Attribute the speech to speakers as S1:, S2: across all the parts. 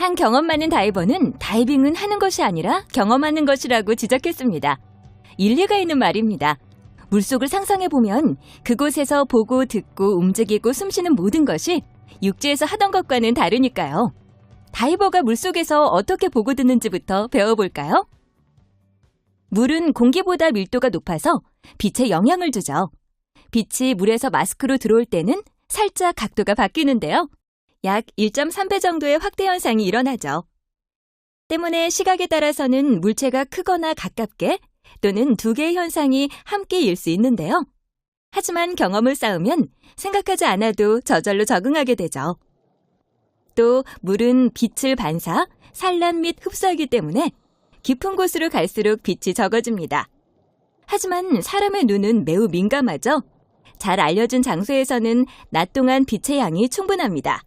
S1: 한 경험 많은 다이버는 다이빙은 하는 것이 아니라 경험하는 것이라고 지적했습니다. 일리가 있는 말입니다. 물속을 상상해보면 그곳에서 보고 듣고 움직이고 숨쉬는 모든 것이 육지에서 하던 것과는 다르니까요. 다이버가 물속에서 어떻게 보고 듣는지부터 배워볼까요? 물은 공기보다 밀도가 높아서 빛에 영향을 주죠. 빛이 물에서 마스크로 들어올 때는 살짝 각도가 바뀌는데요. 약 1.3배 정도의 확대 현상이 일어나죠. 때문에 시각에 따라서는 물체가 크거나 가깝게 또는 두 개의 현상이 함께 일 수 있는데요. 하지만 경험을 쌓으면 생각하지 않아도 저절로 적응하게 되죠. 또 물은 빛을 반사, 산란 및 흡수하기 때문에 깊은 곳으로 갈수록 빛이 적어집니다. 하지만 사람의 눈은 매우 민감하죠. 잘 알려진 장소에서는 낮 동안 빛의 양이 충분합니다.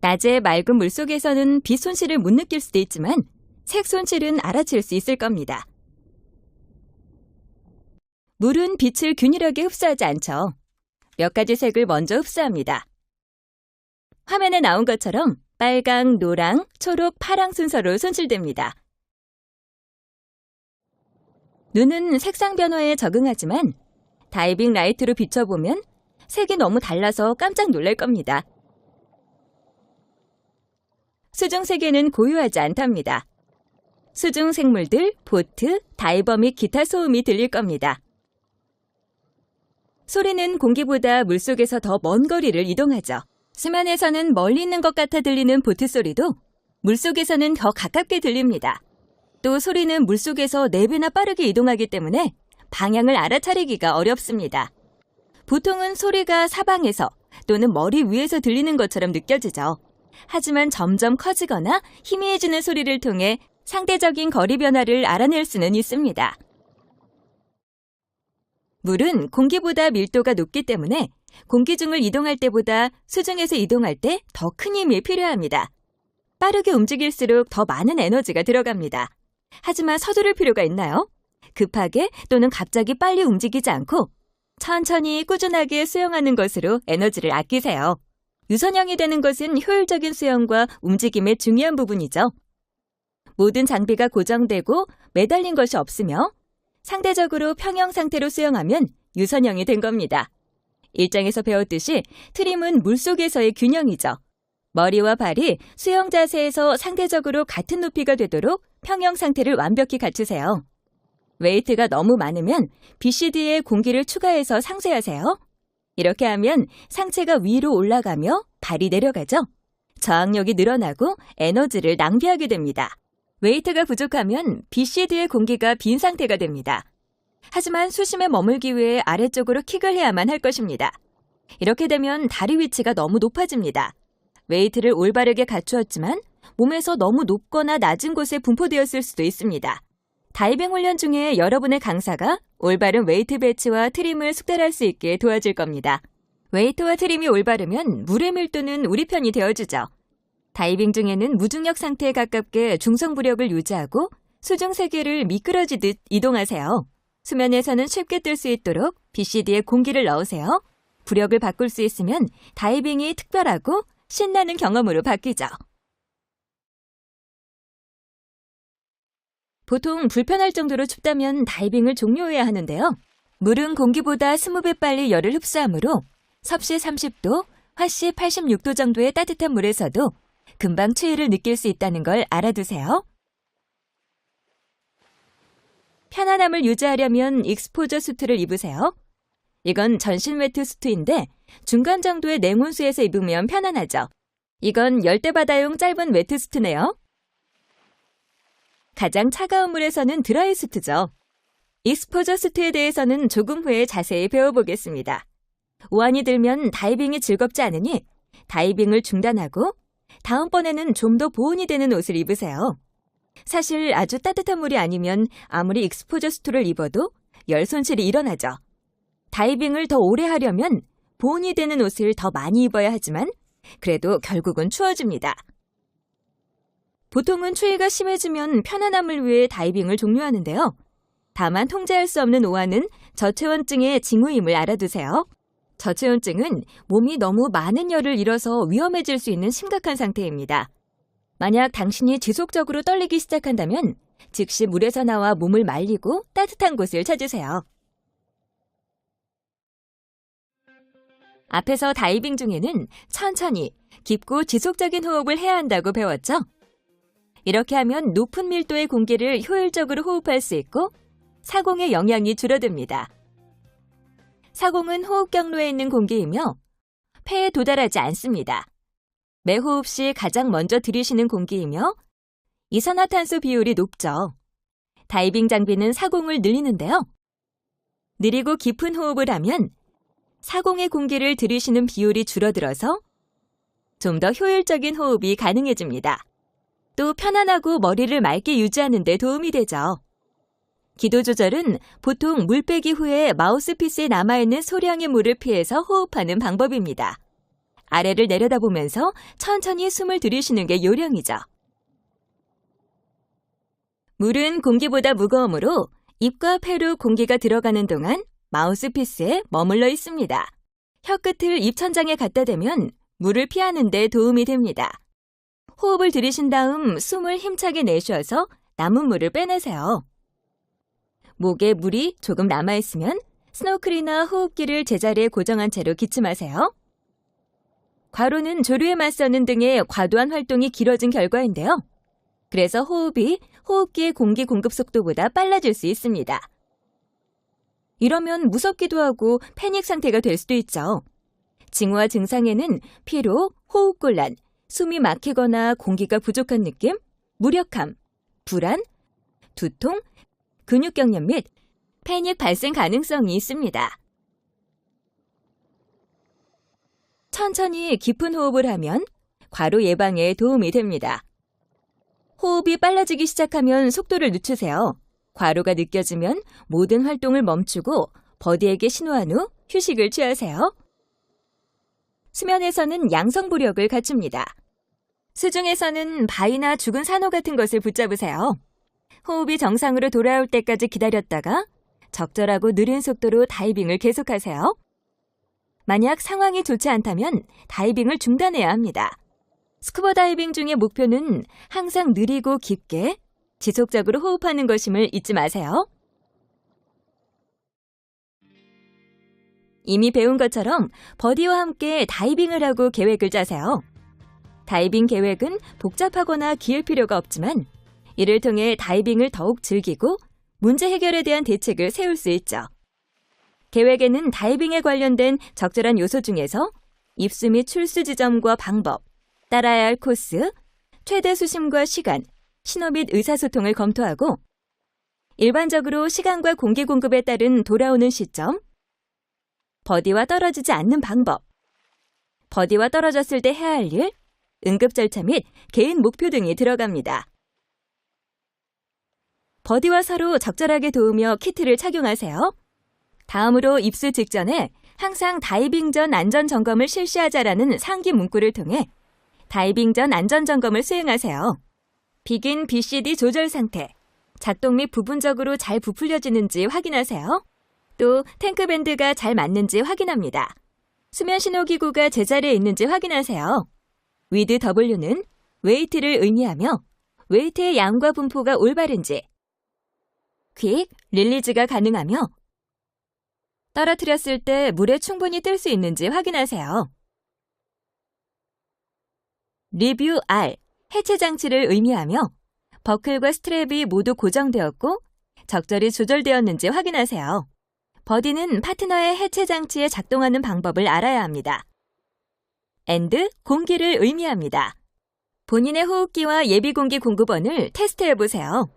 S1: 낮에 맑은 물속에서는 빛 손실을 못 느낄 수도 있지만 색 손실은 알아챌 수 있을 겁니다. 물은 빛을 균일하게 흡수하지 않죠. 몇 가지 색을 먼저 흡수합니다. 화면에 나온 것처럼 빨강, 노랑, 초록, 파랑 순서로 손실됩니다. 눈은 색상 변화에 적응하지만 다이빙 라이트로 비춰보면 색이 너무 달라서 깜짝 놀랄 겁니다. 수중세계는 고요하지 않답니다. 수중 생물들, 보트, 다이버 및 기타 소음이 들릴 겁니다. 소리는 공기보다 물속에서 더 먼 거리를 이동하죠. 수면에서는 멀리 있는 것 같아 들리는 보트 소리도 물속에서는 더 가깝게 들립니다. 또 소리는 물속에서 4배나 빠르게 이동하기 때문에 방향을 알아차리기가 어렵습니다. 보통은 소리가 사방에서 또는 머리 위에서 들리는 것처럼 느껴지죠. 하지만 점점 커지거나 희미해지는 소리를 통해 상대적인 거리 변화를 알아낼 수는 있습니다. 물은 공기보다 밀도가 높기 때문에 공기 중을 이동할 때보다 수중에서 이동할 때 더 큰 힘이 필요합니다. 빠르게 움직일수록 더 많은 에너지가 들어갑니다. 하지만 서두를 필요가 있나요? 급하게 또는 갑자기 빨리 움직이지 않고 천천히 꾸준하게 수영하는 것으로 에너지를 아끼세요. 유선형이 되는 것은 효율적인 수영과 움직임의 중요한 부분이죠. 모든 장비가 고정되고 매달린 것이 없으며 상대적으로 평형 상태로 수영하면 유선형이 된 겁니다. 일장에서 배웠듯이 트림은 물속에서의 균형이죠. 머리와 발이 수영 자세에서 상대적으로 같은 높이가 되도록 평형 상태를 완벽히 갖추세요. 웨이트가 너무 많으면 BCD에 공기를 추가해서 상쇄하세요. 이렇게 하면 상체가 위로 올라가며 발이 내려가죠. 저항력이 늘어나고 에너지를 낭비하게 됩니다. 웨이트가 부족하면 BCD의 공기가 빈 상태가 됩니다. 하지만 수심에 머물기 위해 아래쪽으로 킥을 해야만 할 것입니다. 이렇게 되면 다리 위치가 너무 높아집니다. 웨이트를 올바르게 갖추었지만 몸에서 너무 높거나 낮은 곳에 분포되었을 수도 있습니다. 다이빙 훈련 중에 여러분의 강사가 올바른 웨이트 배치와 트림을 숙달할 수 있게 도와줄 겁니다. 웨이트와 트림이 올바르면 물의 밀도는 우리 편이 되어주죠. 다이빙 중에는 무중력 상태에 가깝게 중성부력을 유지하고 수중 세계를 미끄러지듯 이동하세요. 수면에서는 쉽게 뜰 수 있도록 BCD에 공기를 넣으세요. 부력을 바꿀 수 있으면 다이빙이 특별하고 신나는 경험으로 바뀌죠. 보통 불편할 정도로 춥다면 다이빙을 종료해야 하는데요. 물은 공기보다 20배 빨리 열을 흡수하므로 섭씨 30도, 화씨 86도 정도의 따뜻한 물에서도 금방 추위를 느낄 수 있다는 걸 알아두세요. 편안함을 유지하려면 익스포저 수트를 입으세요. 이건 전신 웨트 수트인데 중간 정도의 냉온수에서 입으면 편안하죠. 이건 열대바다용 짧은 웨트 수트네요. 가장 차가운 물에서는 드라이 수트죠. 익스포저 수트에 대해서는 조금 후에 자세히 배워보겠습니다. 오한이 들면 다이빙이 즐겁지 않으니 다이빙을 중단하고 다음번에는 좀 더 보온이 되는 옷을 입으세요. 사실 아주 따뜻한 물이 아니면 아무리 익스포저 수트를 입어도 열 손실이 일어나죠. 다이빙을 더 오래 하려면 보온이 되는 옷을 더 많이 입어야 하지만 그래도 결국은 추워집니다. 보통은 추위가 심해지면 편안함을 위해 다이빙을 종료하는데요. 다만 통제할 수 없는 오한은 저체온증의 징후임을 알아두세요. 저체온증은 몸이 너무 많은 열을 잃어서 위험해질 수 있는 심각한 상태입니다. 만약 당신이 지속적으로 떨리기 시작한다면 즉시 물에서 나와 몸을 말리고 따뜻한 곳을 찾으세요. 앞에서 다이빙 중에는 천천히 깊고 지속적인 호흡을 해야 한다고 배웠죠? 이렇게 하면 높은 밀도의 공기를 효율적으로 호흡할 수 있고 사공의 영향이 줄어듭니다. 사공은 호흡 경로에 있는 공기이며 폐에 도달하지 않습니다. 매 호흡 시 가장 먼저 들이쉬는 공기이며 이산화탄소 비율이 높죠. 다이빙 장비는 사공을 늘리는데요. 느리고 깊은 호흡을 하면 사공의 공기를 들이쉬는 비율이 줄어들어서 좀 더 효율적인 호흡이 가능해집니다. 또 편안하고 머리를 맑게 유지하는 데 도움이 되죠. 기도 조절은 보통 물 빼기 후에 마우스피스에 남아있는 소량의 물을 피해서 호흡하는 방법입니다. 아래를 내려다보면서 천천히 숨을 들이쉬는 게 요령이죠. 물은 공기보다 무거우므로 입과 폐로 공기가 들어가는 동안 마우스피스에 머물러 있습니다. 혀끝을 입천장에 갖다 대면 물을 피하는 데 도움이 됩니다. 호흡을 들이신 다음 숨을 힘차게 내쉬어서 남은 물을 빼내세요. 목에 물이 조금 남아있으면 스노클이나 호흡기를 제자리에 고정한 채로 기침하세요. 과로는 조류에 맞서는 등의 과도한 활동이 길어진 결과인데요. 그래서 호흡이 호흡기의 공기 공급 속도보다 빨라질 수 있습니다. 이러면 무섭기도 하고 패닉 상태가 될 수도 있죠. 징후와 증상에는 피로, 호흡곤란, 숨이 막히거나 공기가 부족한 느낌, 무력함, 불안, 두통, 근육경련 및 패닉 발생 가능성이 있습니다. 천천히 깊은 호흡을 하면 과로 예방에 도움이 됩니다. 호흡이 빨라지기 시작하면 속도를 늦추세요. 과로가 느껴지면 모든 활동을 멈추고 버디에게 신호한 후 휴식을 취하세요. 수면에서는 양성부력을 갖춥니다. 수중에서는 바위나 죽은 산호 같은 것을 붙잡으세요. 호흡이 정상으로 돌아올 때까지 기다렸다가 적절하고 느린 속도로 다이빙을 계속하세요. 만약 상황이 좋지 않다면 다이빙을 중단해야 합니다. 스쿠버 다이빙 중의 목표는 항상 느리고 깊게 지속적으로 호흡하는 것임을 잊지 마세요. 이미 배운 것처럼 버디와 함께 다이빙을 하고 계획을 짜세요. 다이빙 계획은 복잡하거나 기일 필요가 없지만 이를 통해 다이빙을 더욱 즐기고 문제 해결에 대한 대책을 세울 수 있죠. 계획에는 다이빙에 관련된 적절한 요소 중에서 입수 및 출수 지점과 방법, 따라야 할 코스, 최대 수심과 시간, 신호 및 의사소통을 검토하고 일반적으로 시간과 공기 공급에 따른 돌아오는 시점, 버디와 떨어지지 않는 방법, 버디와 떨어졌을 때 해야 할 일, 응급 절차 및 개인 목표 등이 들어갑니다. 버디와 서로 적절하게 도우며 키트를 착용하세요. 다음으로 입수 직전에 항상 다이빙 전 안전 점검을 실시하자라는 상기 문구를 통해 다이빙 전 안전 점검을 수행하세요. 비긴 BCD 조절 상태, 작동 및 부분적으로 잘 부풀려지는지 확인하세요. 또 탱크 밴드가 잘 맞는지 확인합니다. 수면 신호 기구가 제자리에 있는지 확인하세요. with W는 웨이트를 의미하며 웨이트의 양과 분포가 올바른지, 퀵, 릴리즈가 가능하며 떨어뜨렸을 때 물에 충분히 뜰 수 있는지 확인하세요. 리뷰 R, 해체 장치를 의미하며 버클과 스트랩이 모두 고정되었고 적절히 조절되었는지 확인하세요. 버디는 파트너의 해체 장치에 작동하는 방법을 알아야 합니다. and, 공기를 의미합니다. 본인의 호흡기와 예비 공기 공급원을 테스트해보세요.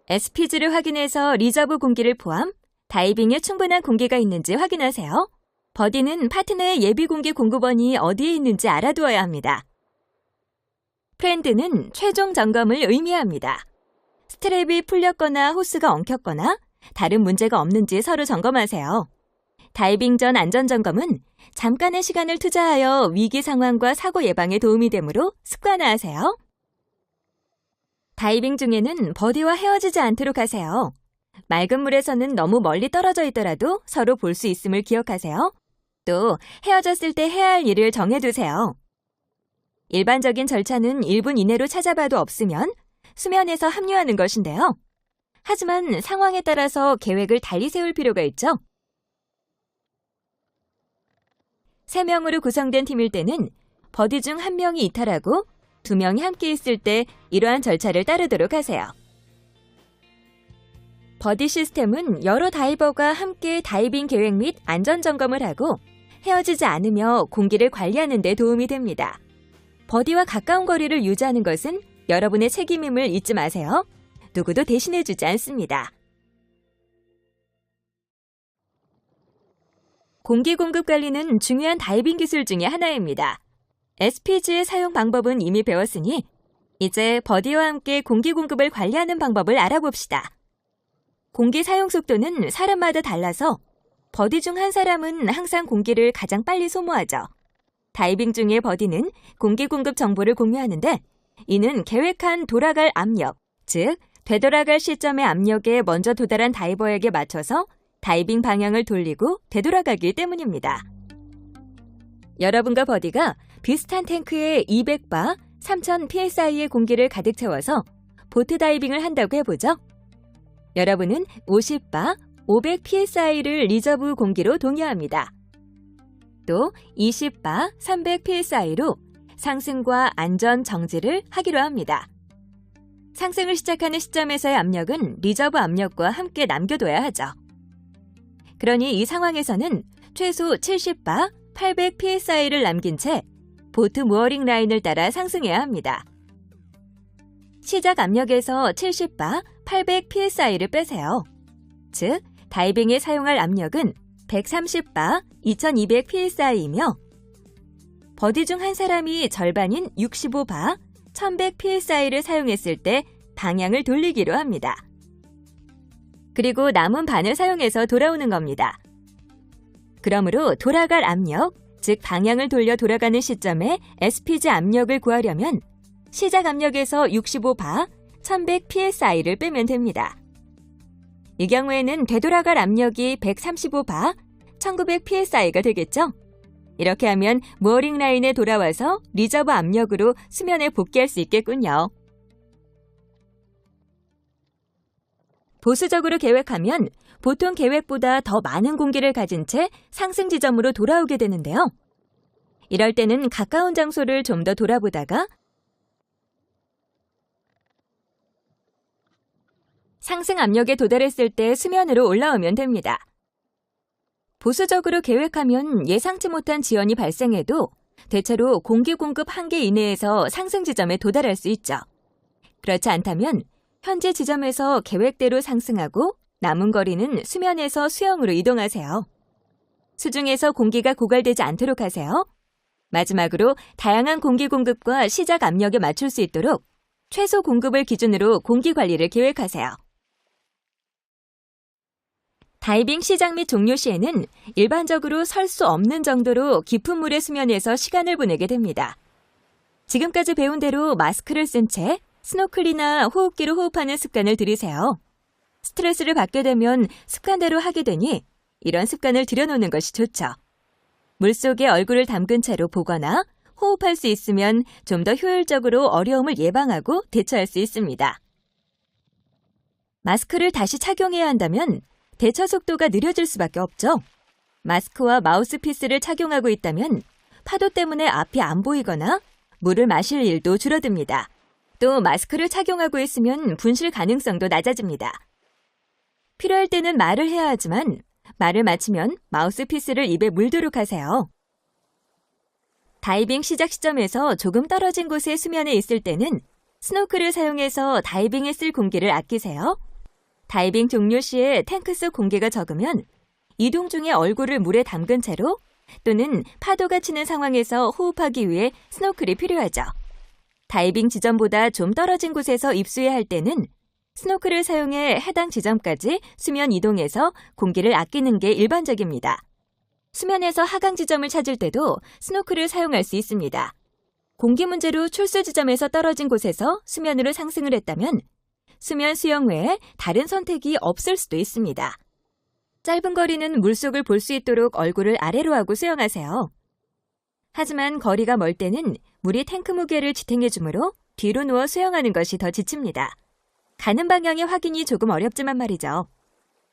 S1: SPG를 확인해서 리저브 공기를 포함 다이빙에 충분한 공기가 있는지 확인하세요. 버디는 파트너의 예비 공기 공급원이 어디에 있는지 알아두어야 합니다. 프렌드는 최종 점검을 의미합니다. 스트랩이 풀렸거나 호스가 엉켰거나 다른 문제가 없는지 서로 점검하세요. 다이빙 전 안전점검은 잠깐의 시간을 투자하여 위기 상황과 사고 예방에 도움이 되므로 습관화하세요. 다이빙 중에는 버디와 헤어지지 않도록 하세요. 맑은 물에서는 너무 멀리 떨어져 있더라도 서로 볼 수 있음을 기억하세요. 또 헤어졌을 때 해야 할 일을 정해두세요. 일반적인 절차는 1분 이내로 찾아봐도 없으면 수면에서 합류하는 것인데요. 하지만 상황에 따라서 계획을 달리 세울 필요가 있죠. 3명으로 구성된 팀일 때는 버디 중 1명이 이탈하고 2명이 함께 있을 때 이러한 절차를 따르도록 하세요. 버디 시스템은 여러 다이버가 함께 다이빙 계획 및 안전 점검을 하고 헤어지지 않으며 공기를 관리하는 데 도움이 됩니다. 버디와 가까운 거리를 유지하는 것은 여러분의 책임임을 잊지 마세요. 누구도 대신해주지 않습니다. 공기 공급 관리는 중요한 다이빙 기술 중에 하나입니다. SPG의 사용 방법은 이미 배웠으니 이제 버디와 함께 공기 공급을 관리하는 방법을 알아봅시다. 공기 사용 속도는 사람마다 달라서 버디 중 한 사람은 항상 공기를 가장 빨리 소모하죠. 다이빙 중의 버디는 공기 공급 정보를 공유하는데 이는 계획한 돌아갈 압력, 즉 되돌아갈 시점의 압력에 먼저 도달한 다이버에게 맞춰서 다이빙 방향을 돌리고 되돌아가기 때문입니다. 여러분과 버디가 비슷한 탱크에 200바, 3000 psi의 공기를 가득 채워서 보트 다이빙을 한다고 해보죠. 여러분은 50바, 500 psi를 리저브 공기로 동요합니다. 또 20바, 300 psi로 상승과 안전 정지를 하기로 합니다. 상승을 시작하는 시점에서의 압력은 리저브 압력과 함께 남겨둬야 하죠. 그러니 이 상황에서는 최소 70바, 800 psi를 남긴 채 보트 무어링 라인을 따라 상승해야 합니다. 시작 압력에서 70바, 800 psi를 빼세요. 즉, 다이빙에 사용할 압력은 130바, 2200 psi이며 버디 중 한 사람이 절반인 65바, 1100 psi를 사용했을 때 방향을 돌리기로 합니다. 그리고 남은 반을 사용해서 돌아오는 겁니다. 그러므로 돌아갈 압력, 즉 방향을 돌려 돌아가는 시점에 SPG 압력을 구하려면 시작 압력에서 65바, 1100 psi를 빼면 됩니다. 이 경우에는 되돌아갈 압력이 135바, 1900 psi가 되겠죠? 이렇게 하면 무어링 라인에 돌아와서 리저브 압력으로 수면에 복귀할 수 있겠군요. 보수적으로 계획하면 보통 계획보다 더 많은 공기를 가진 채 상승 지점으로 돌아오게 되는데요. 이럴 때는 가까운 장소를 좀 더 돌아보다가 상승 압력에 도달했을 때 수면으로 올라오면 됩니다. 보수적으로 계획하면 예상치 못한 지연이 발생해도 대체로 공기 공급 한계 이내에서 상승 지점에 도달할 수 있죠. 그렇지 않다면 현재 지점에서 계획대로 상승하고 남은 거리는 수면에서 수영으로 이동하세요. 수중에서 공기가 고갈되지 않도록 하세요. 마지막으로 다양한 공기 공급과 시작 압력에 맞출 수 있도록 최소 공급을 기준으로 공기 관리를 계획하세요. 다이빙 시작 및 종료 시에는 일반적으로 설 수 없는 정도로 깊은 물의 수면에서 시간을 보내게 됩니다. 지금까지 배운 대로 마스크를 쓴 채 스노클이나 호흡기로 호흡하는 습관을 들이세요. 스트레스를 받게 되면 습관대로 하게 되니 이런 습관을 들여놓는 것이 좋죠. 물속에 얼굴을 담근 채로 보거나 호흡할 수 있으면 좀 더 효율적으로 어려움을 예방하고 대처할 수 있습니다. 마스크를 다시 착용해야 한다면 대처 속도가 느려질 수밖에 없죠. 마스크와 마우스피스를 착용하고 있다면 파도 때문에 앞이 안 보이거나 물을 마실 일도 줄어듭니다. 또 마스크를 착용하고 있으면 분실 가능성도 낮아집니다. 필요할 때는 말을 해야 하지만 말을 마치면 마우스피스를 입에 물도록 하세요. 다이빙 시작 시점에서 조금 떨어진 곳에 수면에 있을 때는 스노클을 사용해서 다이빙에 쓸 공기를 아끼세요. 다이빙 종료 시에 탱크 속 공기가 적으면 이동 중에 얼굴을 물에 담근 채로 또는 파도가 치는 상황에서 호흡하기 위해 스노클이 필요하죠. 다이빙 지점보다 좀 떨어진 곳에서 입수해야 할 때는 스노클을 사용해 해당 지점까지 수면 이동해서 공기를 아끼는 게 일반적입니다. 수면에서 하강 지점을 찾을 때도 스노클을 사용할 수 있습니다. 공기 문제로 출수 지점에서 떨어진 곳에서 수면으로 상승을 했다면 수면 수영 외에 다른 선택이 없을 수도 있습니다. 짧은 거리는 물속을 볼 수 있도록 얼굴을 아래로 하고 수영하세요. 하지만 거리가 멀 때는 물이 탱크 무게를 지탱해주므로 뒤로 누워 수영하는 것이 더 지칩니다. 가는 방향의 확인이 조금 어렵지만 말이죠.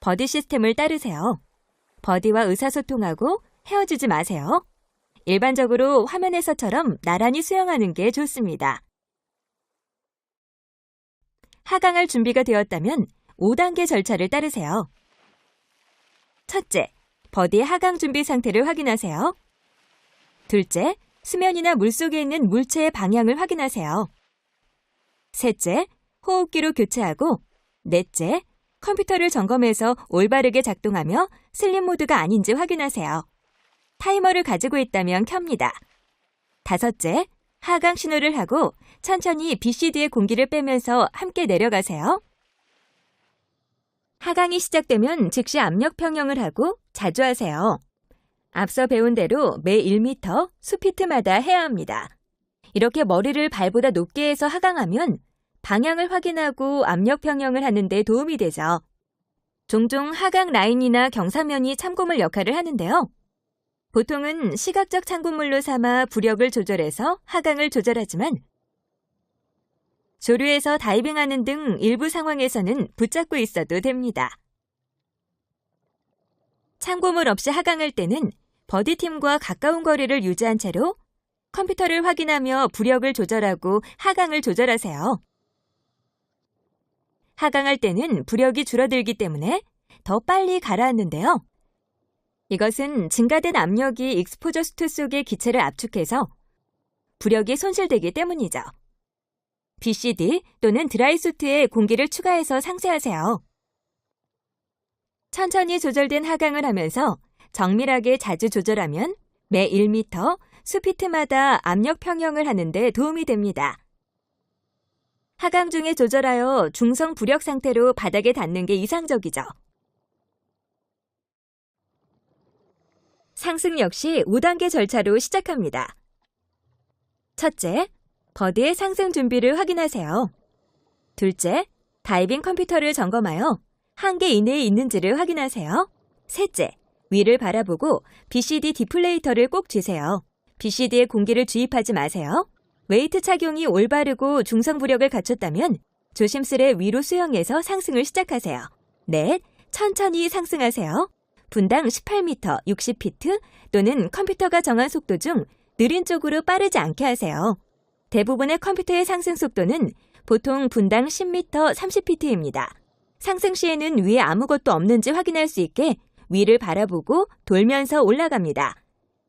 S1: 버디 시스템을 따르세요. 버디와 의사소통하고 헤어지지 마세요. 일반적으로 화면에서처럼 나란히 수영하는 게 좋습니다. 하강할 준비가 되었다면 5단계 절차를 따르세요. 첫째, 버디의 하강 준비 상태를 확인하세요. 둘째, 수면이나 물속에 있는 물체의 방향을 확인하세요. 셋째, 호흡기로 교체하고 넷째, 컴퓨터를 점검해서 올바르게 작동하며 슬립 모드가 아닌지 확인하세요. 타이머를 가지고 있다면 켭니다. 다섯째, 하강 신호를 하고 천천히 BCD의 공기를 빼면서 함께 내려가세요. 하강이 시작되면 즉시 압력 평형을 하고 자주 하세요. 앞서 배운 대로 매 1m, 수피트마다 해야 합니다. 이렇게 머리를 발보다 높게 해서 하강하면 방향을 확인하고 압력 평형을 하는 데 도움이 되죠. 종종 하강 라인이나 경사면이 참고물 역할을 하는데요. 보통은 시각적 참고물로 삼아 부력을 조절해서 하강을 조절하지만 조류에서 다이빙하는 등 일부 상황에서는 붙잡고 있어도 됩니다. 참고물 없이 하강할 때는 버디팀과 가까운 거리를 유지한 채로 컴퓨터를 확인하며 부력을 조절하고 하강을 조절하세요. 하강할 때는 부력이 줄어들기 때문에 더 빨리 가라앉는데요. 이것은 증가된 압력이 익스포저 수트 속의 기체를 압축해서 부력이 손실되기 때문이죠. BCD 또는 드라이 수트에 공기를 추가해서 상쇄하세요. 천천히 조절된 하강을 하면서 정밀하게 자주 조절하면 매 1m, 수피트마다 압력 평형을 하는 데 도움이 됩니다. 하강 중에 조절하여 중성 부력 상태로 바닥에 닿는 게 이상적이죠. 상승 역시 5단계 절차로 시작합니다. 첫째, 버디의 상승 준비를 확인하세요. 둘째, 다이빙 컴퓨터를 점검하여 한계 이내에 있는지를 확인하세요. 셋째, 위를 바라보고 BCD 디플레이터를 꼭 쥐세요. BCD에 공기를 주입하지 마세요. 웨이트 착용이 올바르고 중성 부력을 갖췄다면 조심스레 위로 수영해서 상승을 시작하세요. 넷, 천천히 상승하세요. 분당 18m, 60피트 또는 컴퓨터가 정한 속도 중 느린 쪽으로 빠르지 않게 하세요. 대부분의 컴퓨터의 상승 속도는 보통 분당 10m, 30피트입니다. 상승 시에는 위에 아무것도 없는지 확인할 수 있게 위를 바라보고 돌면서 올라갑니다.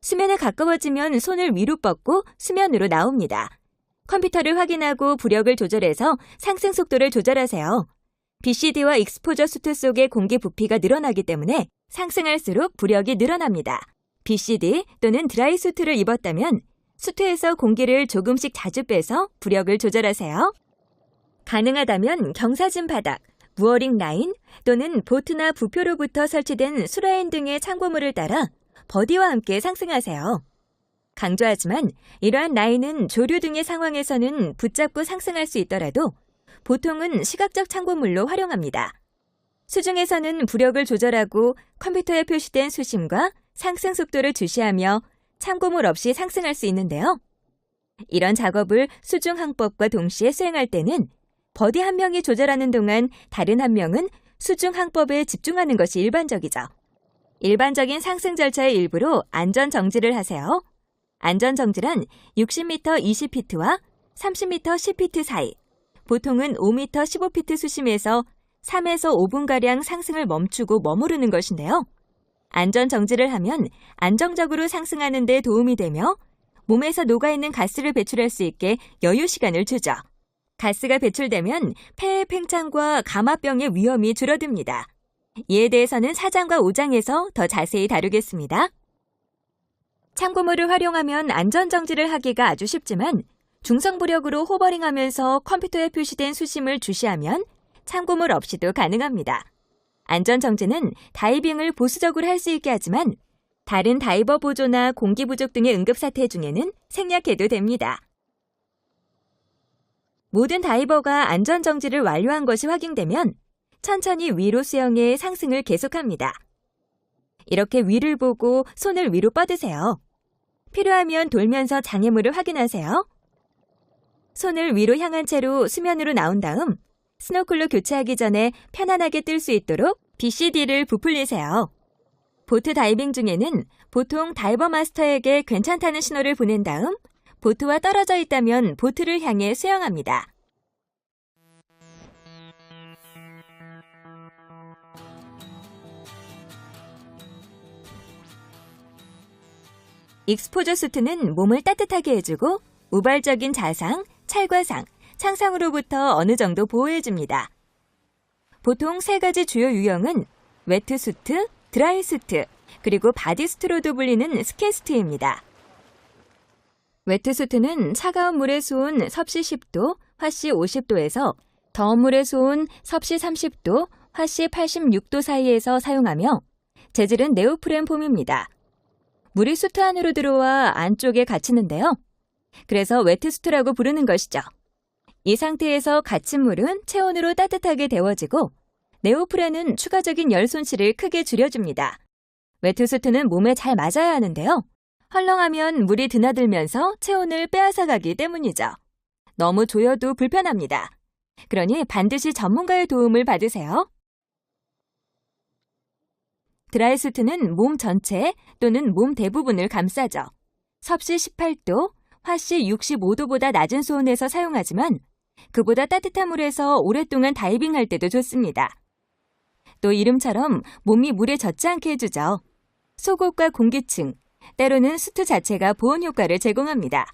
S1: 수면에 가까워지면 손을 위로 뻗고 수면으로 나옵니다. 컴퓨터를 확인하고 부력을 조절해서 상승 속도를 조절하세요. BCD와 익스포저 수트 속의 공기 부피가 늘어나기 때문에 상승할수록 부력이 늘어납니다. BCD 또는 드라이 수트를 입었다면 수트에서 공기를 조금씩 자주 빼서 부력을 조절하세요. 가능하다면 경사진 바닥, 무어링 라인 또는 보트나 부표로부터 설치된 수라인 등의 참고물을 따라 버디와 함께 상승하세요. 강조하지만 이러한 라인은 조류 등의 상황에서는 붙잡고 상승할 수 있더라도 보통은 시각적 참고물로 활용합니다. 수중에서는 부력을 조절하고 컴퓨터에 표시된 수심과 상승 속도를 주시하며 참고물 없이 상승할 수 있는데요. 이런 작업을 수중 항법과 동시에 수행할 때는 버디 한 명이 조절하는 동안 다른 한 명은 수중 항법에 집중하는 것이 일반적이죠. 일반적인 상승 절차의 일부로 안전 정지를 하세요. 안전 정지란 60m 20피트와 30m 10피트 사이, 보통은 5m 15피트 수심에서 3에서 5분가량 상승을 멈추고 머무르는 것인데요. 안전 정지를 하면 안정적으로 상승하는 데 도움이 되며 몸에서 녹아있는 가스를 배출할 수 있게 여유 시간을 주죠. 가스가 배출되면 폐의 팽창과 감화병의 위험이 줄어듭니다. 이에 대해서는 4장과 5장에서 더 자세히 다루겠습니다. 참고물을 활용하면 안전정지를 하기가 아주 쉽지만 중성부력으로 호버링하면서 컴퓨터에 표시된 수심을 주시하면 참고물 없이도 가능합니다. 안전정지는 다이빙을 보수적으로 할 수 있게 하지만 다른 다이버 보조나 공기 부족 등의 응급사태 중에는 생략해도 됩니다. 모든 다이버가 안전정지를 완료한 것이 확인되면 천천히 위로 수영해 상승을 계속합니다. 이렇게 위를 보고 손을 위로 뻗으세요. 필요하면 돌면서 장애물을 확인하세요. 손을 위로 향한 채로 수면으로 나온 다음 스노클로 교체하기 전에 편안하게 뜰 수 있도록 BCD를 부풀리세요. 보트 다이빙 중에는 보통 다이버 마스터에게 괜찮다는 신호를 보낸 다음 보트와 떨어져 있다면 보트를 향해 수영합니다. 익스포저 수트는 몸을 따뜻하게 해주고 우발적인 자상, 찰과상, 창상으로부터 어느 정도 보호해줍니다. 보통 3가지 주요 유형은 웨트수트, 드라이수트, 그리고 바디수트로도 불리는 스킨수트입니다. 웨트수트는 차가운 물의 수온 섭씨 10도, 화씨 50도에서 더운 물의 수온 섭씨 30도, 화씨 86도 사이에서 사용하며 재질은 네오프렌 폼입니다. 물이 수트 안으로 들어와 안쪽에 갇히는데요. 그래서 웨트수트라고 부르는 것이죠. 이 상태에서 갇힌 물은 체온으로 따뜻하게 데워지고 네오프렌은 추가적인 열 손실을 크게 줄여줍니다. 웨트수트는 몸에 잘 맞아야 하는데요. 헐렁하면 물이 드나들면서 체온을 빼앗아가기 때문이죠. 너무 조여도 불편합니다. 그러니 반드시 전문가의 도움을 받으세요. 드라이수트는 몸 전체 또는 몸 대부분을 감싸죠. 섭씨 18도, 화씨 65도보다 낮은 수온에서 사용하지만 그보다 따뜻한 물에서 오랫동안 다이빙할 때도 좋습니다. 또 이름처럼 몸이 물에 젖지 않게 해주죠. 속옷과 공기층, 때로는 수트 자체가 보온 효과를 제공합니다.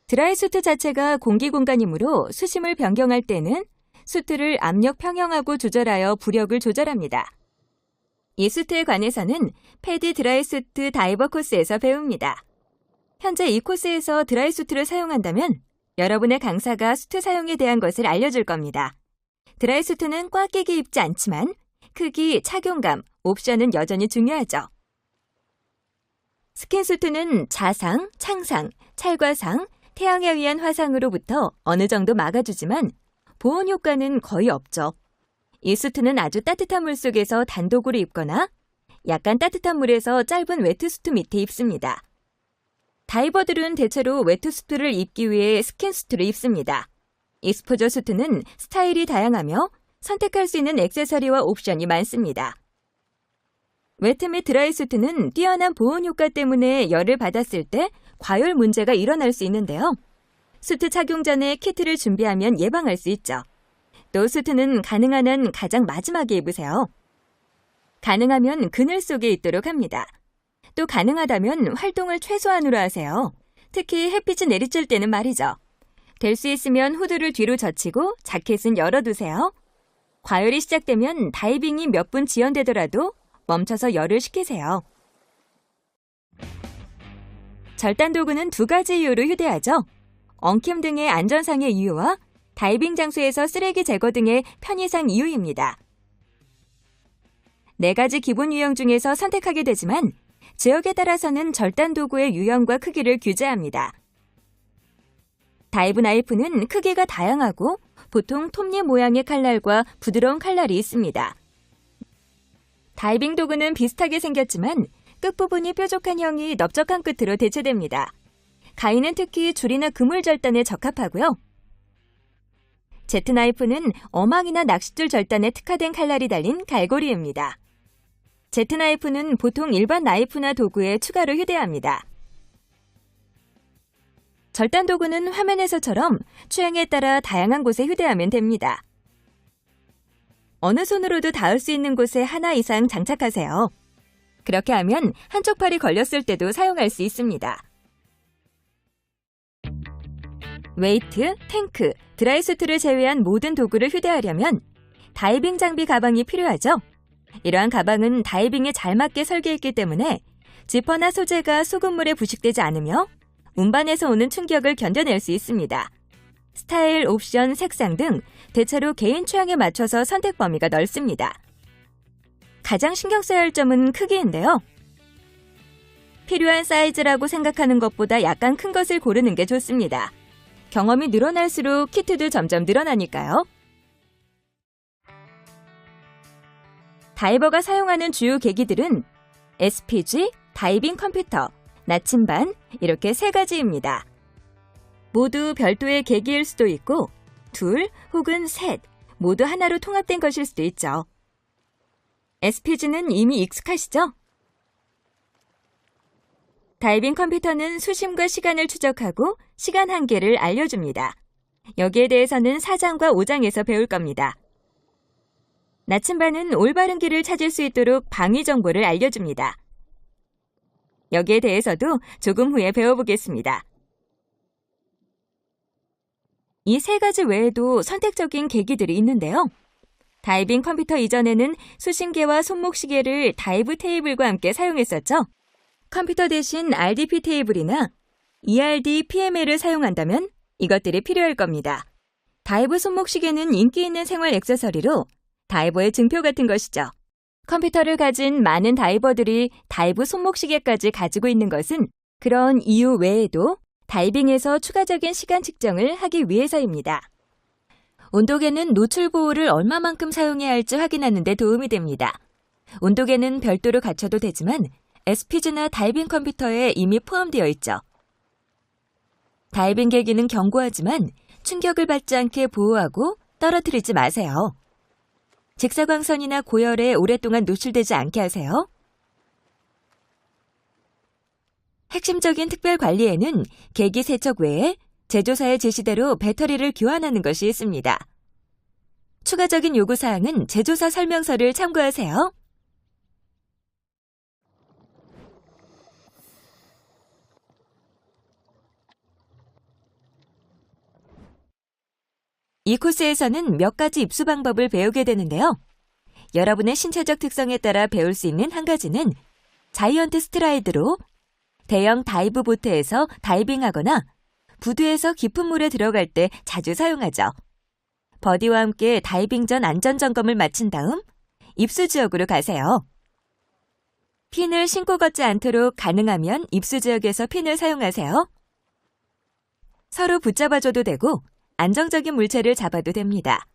S1: 드라이 수트 자체가 공기 공간이므로 수심을 변경할 때는 수트를 압력 평형하고 조절하여 부력을 조절합니다. 이 수트에 관해서는 패디 드라이 수트 다이버 코스에서 배웁니다. 현재 이 코스에서 드라이 수트를 사용한다면 여러분의 강사가 수트 사용에 대한 것을 알려줄 겁니다. 드라이 수트는 꽉 끼게 입지 않지만 크기, 착용감, 옵션은 여전히 중요하죠. 스킨 수트는 자상, 창상, 찰과상, 태양에 의한 화상으로부터 어느 정도 막아주지만 보온 효과는 거의 없죠. 이 수트는 아주 따뜻한 물 속에서 단독으로 입거나 약간 따뜻한 물에서 짧은 웨트수트 밑에 입습니다. 다이버들은 대체로 웨트수트를 입기 위해 스킨수트를 입습니다. 익스포저 수트는 스타일이 다양하며 선택할 수 있는 액세서리와 옵션이 많습니다. 웨트 및 드라이 수트는 뛰어난 보온 효과 때문에 열을 받았을 때 과열 문제가 일어날 수 있는데요. 수트 착용 전에 키트를 준비하면 예방할 수 있죠. 또 수트는 가능한 한 가장 마지막에 입으세요. 가능하면 그늘 속에 있도록 합니다. 또 가능하다면 활동을 최소한으로 하세요. 특히 햇빛이 내리칠 때는 말이죠. 될 수 있으면 후드를 뒤로 젖히고 자켓은 열어두세요. 과열이 시작되면 다이빙이 몇 분 지연되더라도 멈춰서 열을 식히세요. 절단 도구는 2가지 이유로 휴대하죠. 엉킴 등의 안전상의 이유와 다이빙 장소에서 쓰레기 제거 등의 편의상 이유입니다. 4가지 기본 유형 중에서 선택하게 되지만 지역에 따라서는 절단 도구의 유형과 크기를 규제합니다. 다이브 나이프는 크기가 다양하고 보통 톱니 모양의 칼날과 부드러운 칼날이 있습니다. 다이빙 도구는 비슷하게 생겼지만 끝부분이 뾰족한 형이 넓적한 끝으로 대체됩니다. 가위는 특히 줄이나 그물 절단에 적합하고요. 제트나이프는 어망이나 낚싯줄 절단에 특화된 칼날이 달린 갈고리입니다. 제트나이프는 보통 일반 나이프나 도구에 추가로 휴대합니다. 절단 도구는 화면에서처럼 취향에 따라 다양한 곳에 휴대하면 됩니다. 어느 손으로도 닿을 수 있는 곳에 하나 이상 장착하세요. 그렇게 하면 한쪽 팔이 걸렸을 때도 사용할 수 있습니다. 웨이트, 탱크, 드라이수트를 제외한 모든 도구를 휴대하려면 다이빙 장비 가방이 필요하죠. 이러한 가방은 다이빙에 잘 맞게 설계했기 때문에 지퍼나 소재가 소금물에 부식되지 않으며 운반에서 오는 충격을 견뎌낼 수 있습니다. 스타일, 옵션, 색상 등 대체로 개인 취향에 맞춰서 선택 범위가 넓습니다. 가장 신경 써야 할 점은 크기인데요. 필요한 사이즈라고 생각하는 것보다 약간 큰 것을 고르는 게 좋습니다. 경험이 늘어날수록 키트도 점점 늘어나니까요. 다이버가 사용하는 주요 계기들은 SPG, 다이빙 컴퓨터, 나침반 이렇게 3가지입니다. 모두 별도의 계기일 수도 있고 둘 혹은 셋 모두 하나로 통합된 것일 수도 있죠. SPG는 이미 익숙하시죠? 다이빙 컴퓨터는 수심과 시간을 추적하고 시간 한계를 알려줍니다. 여기에 대해서는 4장과 5장에서 배울 겁니다. 나침반은 올바른 길을 찾을 수 있도록 방위 정보를 알려줍니다. 여기에 대해서도 조금 후에 배워보겠습니다. 이 3가지 외에도 선택적인 계기들이 있는데요. 다이빙 컴퓨터 이전에는 수심계와 손목시계를 다이브 테이블과 함께 사용했었죠. 컴퓨터 대신 RDP 테이블이나 ERD PML을 사용한다면 이것들이 필요할 겁니다. 다이브 손목시계는 인기 있는 생활 액세서리로 다이버의 증표 같은 것이죠. 컴퓨터를 가진 많은 다이버들이 다이브 손목시계까지 가지고 있는 것은 그런 이유 외에도 다이빙에서 추가적인 시간 측정을 하기 위해서입니다. 온도계는 노출 보호를 얼마만큼 사용해야 할지 확인하는 데 도움이 됩니다. 온도계는 별도로 갖춰도 되지만 SPG나 다이빙 컴퓨터에 이미 포함되어 있죠. 다이빙 계기는 견고하지만 충격을 받지 않게 보호하고 떨어뜨리지 마세요. 직사광선이나 고열에 오랫동안 노출되지 않게 하세요. 핵심적인 특별 관리에는 계기 세척 외에 제조사의 지시대로 배터리를 교환하는 것이 있습니다. 추가적인 요구사항은 제조사 설명서를 참고하세요. 이 코스에서는 몇 가지 입수 방법을 배우게 되는데요. 여러분의 신체적 특성에 따라 배울 수 있는 한 가지는 자이언트 스트라이드로 대형 다이브 보트에서 다이빙하거나 부두에서 깊은 물에 들어갈 때 자주 사용하죠. 버디와 함께 다이빙 전 안전점검을 마친 다음 입수 지역으로 가세요. 핀을 신고 걷지 않도록 가능하면 입수 지역에서 핀을 사용하세요. 서로 붙잡아줘도 되고 안정적인 물체를 잡아도 됩니다.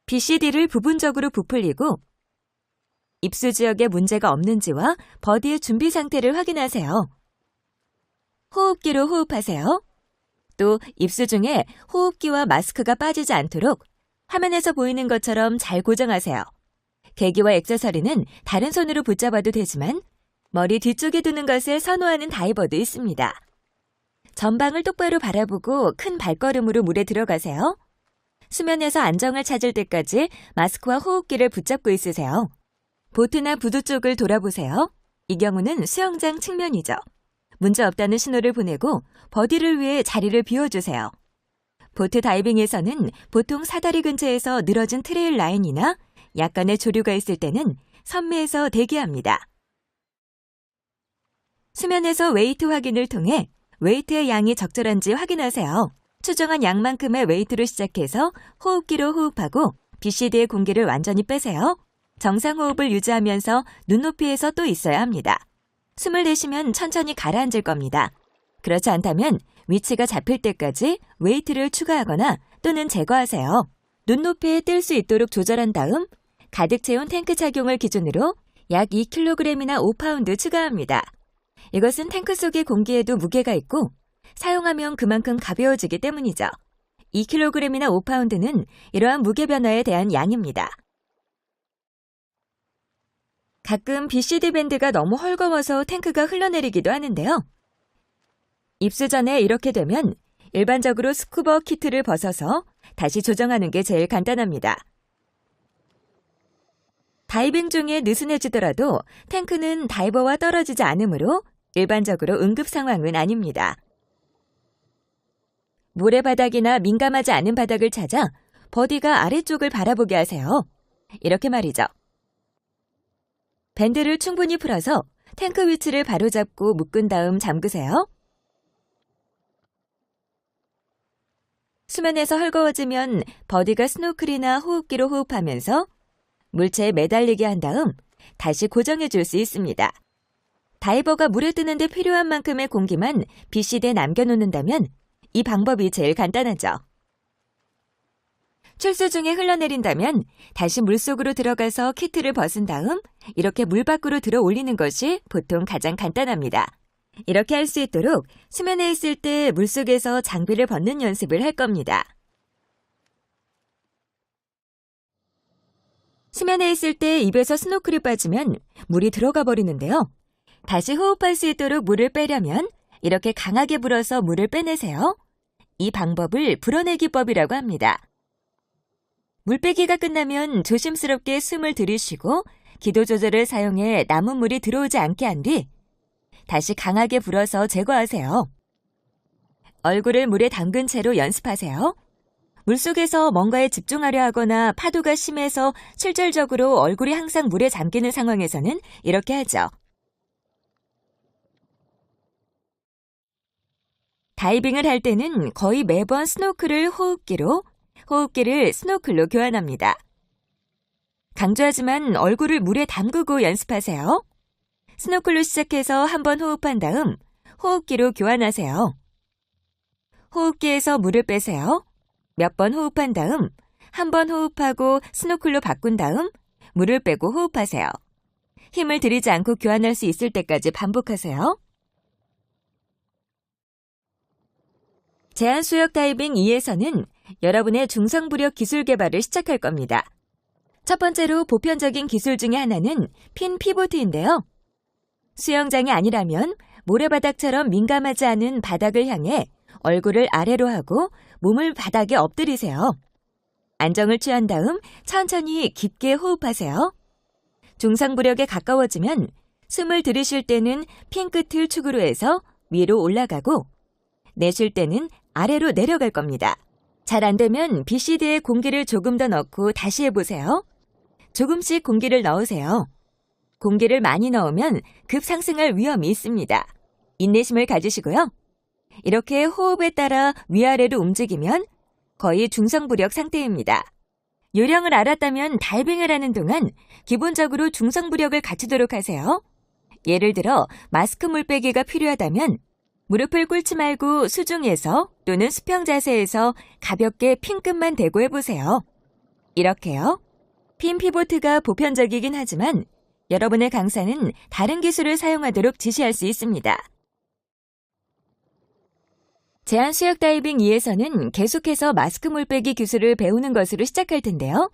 S1: BCD를 부분적으로 부풀리고 입수 지역에 문제가 없는지와 버디의 준비 상태를 확인하세요. 호흡기로 호흡하세요. 또 입수 중에 호흡기와 마스크가 빠지지 않도록 화면에서 보이는 것처럼 잘 고정하세요. 계기와 액세서리는 다른 손으로 붙잡아도 되지만 머리 뒤쪽에 두는 것을 선호하는 다이버도 있습니다. 전방을 똑바로 바라보고 큰 발걸음으로 물에 들어가세요. 수면에서 안정을 찾을 때까지 마스크와 호흡기를 붙잡고 있으세요. 보트나 부두 쪽을 돌아보세요. 이 경우는 수영장 측면이죠. 문제 없다는 신호를 보내고 버디를 위해 자리를 비워주세요. 보트 다이빙에서는 보통 사다리 근처에서 늘어진 트레일 라인이나 약간의 조류가 있을 때는 선미에서 대기합니다. 수면에서 웨이트 확인을 통해 웨이트의 양이 적절한지 확인하세요. 추정한 양만큼의 웨이트로 시작해서 호흡기로 호흡하고 BCD의 공기를 완전히 빼세요. 정상 호흡을 유지하면서 눈높이에서 또 있어야 합니다. 숨을 내쉬면 천천히 가라앉을 겁니다. 그렇지 않다면 위치가 잡힐 때까지 웨이트를 추가하거나 또는 제거하세요. 눈높이에 뜰 수 있도록 조절한 다음 가득 채운 탱크 착용을 기준으로 약 2kg이나 5파운드 추가합니다. 이것은 탱크 속의 공기에도 무게가 있고 사용하면 그만큼 가벼워지기 때문이죠. 2kg이나 5파운드는 이러한 무게 변화에 대한 양입니다. 가끔 BCD 밴드가 너무 헐거워서 탱크가 흘러내리기도 하는데요. 입수 전에 이렇게 되면 일반적으로 스쿠버 키트를 벗어서 다시 조정하는 게 제일 간단합니다. 다이빙 중에 느슨해지더라도 탱크는 다이버와 떨어지지 않으므로 일반적으로 응급 상황은 아닙니다. 모래바닥이나 민감하지 않은 바닥을 찾아 버디가 아래쪽을 바라보게 하세요. 이렇게 말이죠. 밴드를 충분히 풀어서 탱크 위치를 바로잡고 묶은 다음 잠그세요. 수면에서 헐거워지면 버디가 스노클이나 호흡기로 호흡하면서 물체에 매달리게 한 다음 다시 고정해 줄 수 있습니다. 다이버가 물에 뜨는데 필요한 만큼의 공기만 BCD에 남겨놓는다면 이 방법이 제일 간단하죠. 철수 중에 흘러내린다면 다시 물속으로 들어가서 키트를 벗은 다음 이렇게 물 밖으로 들어 올리는 것이 보통 가장 간단합니다. 이렇게 할 수 있도록 수면에 있을 때 물속에서 장비를 벗는 연습을 할 겁니다. 수면에 있을 때 입에서 스노클이 빠지면 물이 들어가 버리는데요. 다시 호흡할 수 있도록 물을 빼려면 이렇게 강하게 불어서 물을 빼내세요. 이 방법을 불어내기법이라고 합니다. 물 빼기가 끝나면 조심스럽게 숨을 들이쉬고 기도 조절을 사용해 남은 물이 들어오지 않게 한 뒤 다시 강하게 불어서 제거하세요. 얼굴을 물에 담근 채로 연습하세요. 물속에서 뭔가에 집중하려 하거나 파도가 심해서 실질적으로 얼굴이 항상 물에 잠기는 상황에서는 이렇게 하죠. 다이빙을 할 때는 거의 매번 스노클을 호흡기를 스노클로 교환합니다. 강조하지만 얼굴을 물에 담그고 연습하세요. 스노클로 시작해서 한 번 호흡한 다음 호흡기로 교환하세요. 호흡기에서 물을 빼세요. 몇 번 호흡한 다음 한 번 호흡하고 스노클로 바꾼 다음 물을 빼고 호흡하세요. 힘을 들이지 않고 교환할 수 있을 때까지 반복하세요. 제한수역 다이빙 2에서는 여러분의 중성부력 기술 개발을 시작할 겁니다. 첫 번째로 보편적인 기술 중에 하나는 핀 피보트인데요. 수영장이 아니라면 모래바닥처럼 민감하지 않은 바닥을 향해 얼굴을 아래로 하고 몸을 바닥에 엎드리세요. 안정을 취한 다음 천천히 깊게 호흡하세요. 중성부력에 가까워지면 숨을 들이쉴 때는 핀 끝을 축으로 해서 위로 올라가고 내쉴 때는 아래로 내려갈 겁니다. 잘 안 되면 BCD에 공기를 조금 더 넣고 다시 해보세요. 조금씩 공기를 넣으세요. 공기를 많이 넣으면 급상승할 위험이 있습니다. 인내심을 가지시고요. 이렇게 호흡에 따라 위아래로 움직이면 거의 중성부력 상태입니다. 요령을 알았다면 다이빙을 하는 동안 기본적으로 중성부력을 갖추도록 하세요. 예를 들어 마스크 물빼기가 필요하다면 무릎을 꿇지 말고 수중에서 또는 수평 자세에서 가볍게 핀 끝만 대고 해보세요. 이렇게요. 핀 피보트가 보편적이긴 하지만 여러분의 강사는 다른 기술을 사용하도록 지시할 수 있습니다. 제한수역 다이빙 2에서는 계속해서 마스크 물빼기 기술을 배우는 것으로 시작할 텐데요.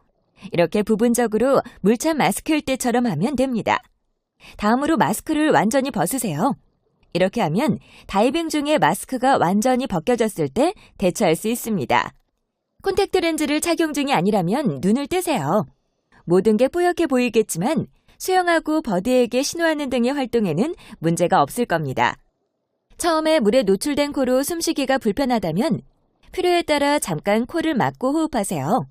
S1: 이렇게 부분적으로 물찬 마스크일 때처럼 하면 됩니다. 다음으로 마스크를 완전히 벗으세요. 이렇게 하면 다이빙 중에 마스크가 완전히 벗겨졌을 때 대처할 수 있습니다. 콘택트 렌즈를 착용 중이 아니라면 눈을 뜨세요. 모든 게 뽀얗게 보이겠지만 수영하고 버디에게 신호하는 등의 활동에는 문제가 없을 겁니다. 처음에 물에 노출된 코로 숨쉬기가 불편하다면 필요에 따라 잠깐 코를 막고 호흡하세요.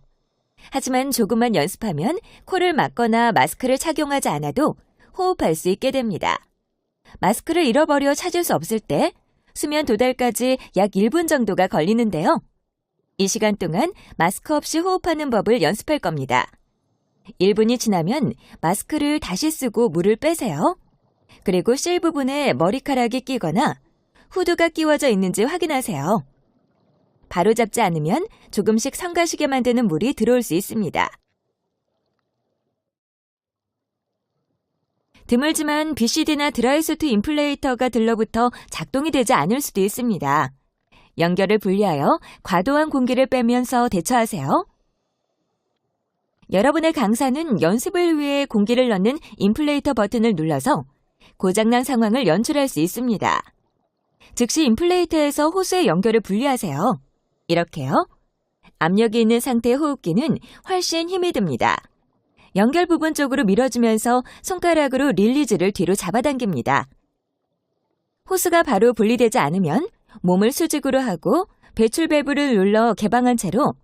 S1: 하지만 조금만 연습하면 코를 막거나 마스크를 착용하지 않아도 호흡할 수 있게 됩니다. 마스크를 잃어버려 찾을 수 없을 때 수면 도달까지 약 1분 정도가 걸리는데요. 이 시간 동안 마스크 없이 호흡하는 법을 연습할 겁니다. 1분이 지나면 마스크를 다시 쓰고 물을 빼세요. 그리고 실 부분에 머리카락이 끼거나 후드가 끼워져 있는지 확인하세요. 바로 잡지 않으면 조금씩 성가시게 만드는 물이 들어올 수 있습니다. 드물지만 BCD나 드라이수트 인플레이터가 들러붙어 작동이 되지 않을 수도 있습니다. 연결을 분리하여 과도한 공기를 빼면서 대처하세요. 여러분의 강사는 연습을 위해 공기를 넣는 인플레이터 버튼을 눌러서 고장난 상황을 연출할 수 있습니다. 즉시 인플레이터에서 호수의 연결을 분리하세요. 이렇게요. 압력이 있는 상태의 호흡기는 훨씬 힘이 듭니다. 연결 부분 쪽으로 밀어주면서 손가락으로 릴리즈를 뒤로 잡아당깁니다. 호스가 바로 분리되지 않으면 몸을 수직으로 하고 배출 밸브를 눌러 개방한 채로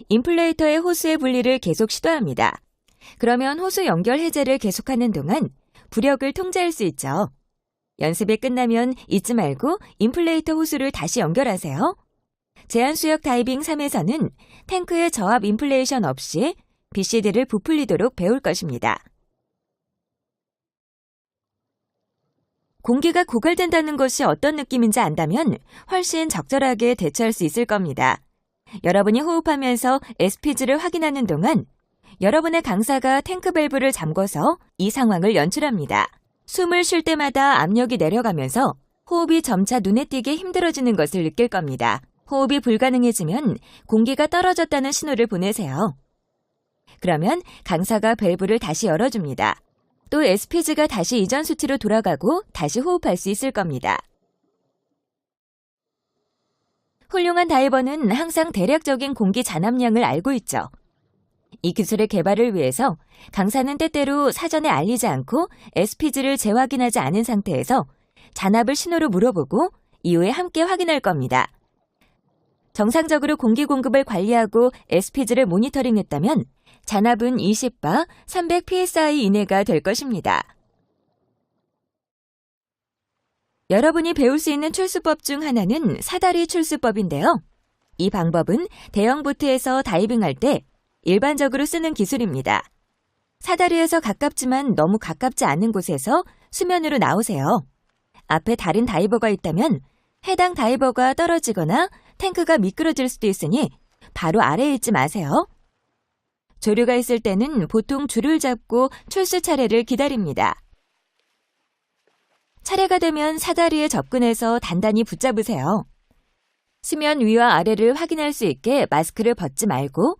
S1: 인플레이터의 호스의 분리를 계속 시도합니다. 그러면 호수 연결 해제를 계속하는 동안 부력을 통제할 수 있죠. 연습이 끝나면 잊지 말고 인플레이터 호스를 다시 연결하세요. 제한수역 다이빙 3에서는 탱크의 저압 인플레이션 없이 BCD를 부풀리도록 배울 것입니다. 공기가 고갈된다는 것이 어떤 느낌인지 안다면 훨씬 적절하게 대처할 수 있을 겁니다. 여러분이 호흡하면서 SPG를 확인하는 동안 여러분의 강사가 탱크 밸브를 잠궈서 이 상황을 연출합니다. 숨을 쉴 때마다 압력이 내려가면서 호흡이 점차 눈에 띄게 힘들어지는 것을 느낄 겁니다. 호흡이 불가능해지면 공기가 떨어졌다는 신호를 보내세요. 그러면 강사가 밸브를 다시 열어줍니다. 또 SPG가 다시 이전 수치로 돌아가고 다시 호흡할 수 있을 겁니다. 훌륭한 다이버는 항상 대략적인 공기 잔압량을 알고 있죠. 이 기술의 개발을 위해서 강사는 때때로 사전에 알리지 않고 SPG를 재확인하지 않은 상태에서 잔압을 신호로 물어보고 이후에 함께 확인할 겁니다. 정상적으로 공기 공급을 관리하고 SPG를 모니터링했다면 잔압은 20바 300psi 이내가 될 것입니다. 여러분이 배울 수 있는 출수법 중 하나는 사다리 출수법인데요. 이 방법은 대형 보트에서 다이빙할 때 일반적으로 쓰는 기술입니다. 사다리에서 가깝지만 너무 가깝지 않은 곳에서 수면으로 나오세요. 앞에 다른 다이버가 있다면 해당 다이버가 떨어지거나 탱크가 미끄러질 수도 있으니 바로 아래에 있지 마세요. 조류가 있을 때는 보통 줄을 잡고 출수 차례를 기다립니다. 차례가 되면 사다리에 접근해서 단단히 붙잡으세요. 수면 위와 아래를 확인할 수 있게 마스크를 벗지 말고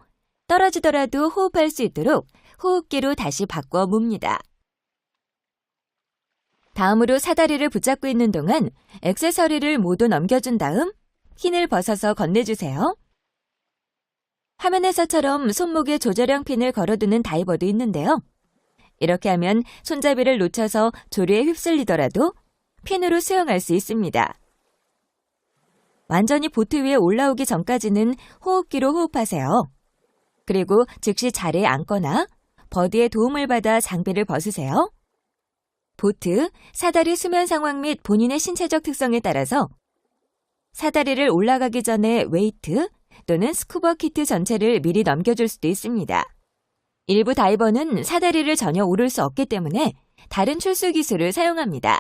S1: 떨어지더라도 호흡할 수 있도록 호흡기로 다시 바꿔 뭅니다. 다음으로 사다리를 붙잡고 있는 동안 액세서리를 모두 넘겨준 다음 핀을 벗어서 건네주세요. 화면에서처럼 손목에 조절형 핀을 걸어두는 다이버도 있는데요. 이렇게 하면 손잡이를 놓쳐서 조류에 휩쓸리더라도 핀으로 수영할 수 있습니다. 완전히 보트 위에 올라오기 전까지는 호흡기로 호흡하세요. 그리고 즉시 자리에 앉거나 버디의 도움을 받아 장비를 벗으세요. 보트, 사다리 수면 상황 및 본인의 신체적 특성에 따라서 사다리를 올라가기 전에 웨이트 또는 스쿠버 키트 전체를 미리 넘겨줄 수도 있습니다. 일부 다이버는 사다리를 전혀 오를 수 없기 때문에 다른 출수 기술을 사용합니다.